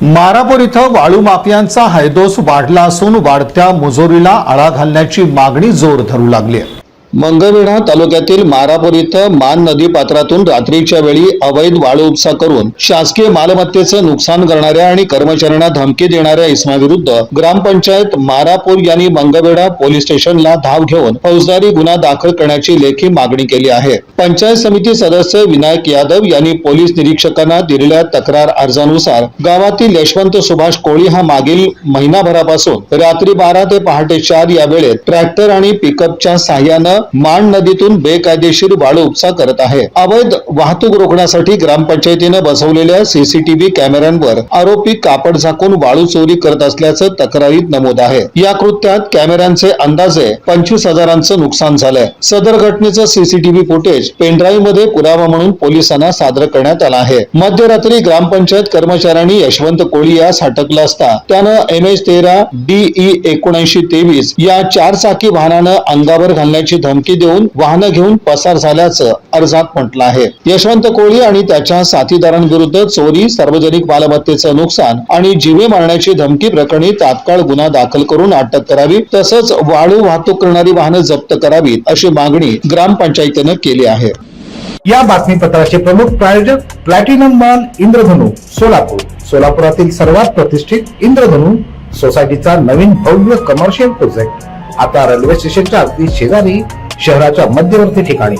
मारापूर इथं वाळू माफियांचा हैदोस वाढला असून वाढत्या मुजोरीला आळा घालण्याची मागणी जोर धरू लागली आहे। मंगळवेढा तालुक्यातील मारापूर इथं मान नदी पात्रातून रात्रीच्या वेळी अवैध वाळू उपसा करून शासकीय मालमत्तेचं नुकसान करणाऱ्या आणि कर्मचाऱ्यांना धमकी देणाऱ्या इसमाविरुद्ध ग्रामपंचायत मारापूर यांनी मंगळवेढा पोलीस स्टेशनला धाव घेऊन फौजदारी गुन्हा दाखल करण्याची लेखी मागणी केली आहे। पंचायत समिती सदस्य विनायक यादव यांनी पोलीस निरीक्षकांना दिलेल्या तक्रार अर्जानुसार गावातील यशवंत सुभाष कोळी हा मागील महिनाभरापासून रात्री 12 ते पहाटे 4 या वेळेत ट्रॅक्टर आणि पिकअपच्या सहाय्याने मान नदीतून बेकायदेशीर वाळू उपसा करत आहे। अवैध वाहतूक रोखण्यासाठी ग्रामपंचायतीने बसवलेल्या सीसीटीव्ही कॅमेऱ्यांवर आरोपी कापड झाकून वाळू चोरी करत असल्याचं तक्रारीत नमूद आहे। या कृत्यात कॅमेऱ्यांचे अंदाजे 25,000चं नुकसान झालंय। सदर घटनेचं सीसीटीव्ही फुटेज पेनड्राईव्ह मध्ये पुरावा म्हणून पोलिसांना सादर करण्यात आला आहे। मध्यरात्री ग्रामपंचायत कर्मचाऱ्यांनी यशवंत कोळी यास हटकलं असता त्यानं MH13 DE 7923 या 4 चाकी वाहनानं अंगावर घालण्याची धमकी देऊन वाहनं घेऊन पसार झाल्याचं अर्जात म्हटलं आहे। यशवंत कोळी आणि त्याच्या साथीदारांविरुद्ध चोरी, सार्वजनिक मालमत्तेचं नुकसान आणि जीवे मारण्याची धमकी प्रकरणी तात्काळ गुन्हा दाखल करून अटक करावी, तसंच वाळू वाहतूक करणारी वाहनं जप्त करावीत अशी मागणी ग्रामपंचायतीनं केली आहे। या बातमीपत्राचे प्रमुख प्रायोजक प्लॅटिनम मॉल इंद्रधनु सोलापूर। सोलापुरातील सर्वात प्रतिष्ठित इंद्रधनु सोसायटीचा नवीन भव्य कमर्शियल प्रोजेक्ट आता रेल्वे स्टेशनच्या अगदी शेजारी शहराच्या मध्यवर्ती ठिकाणी।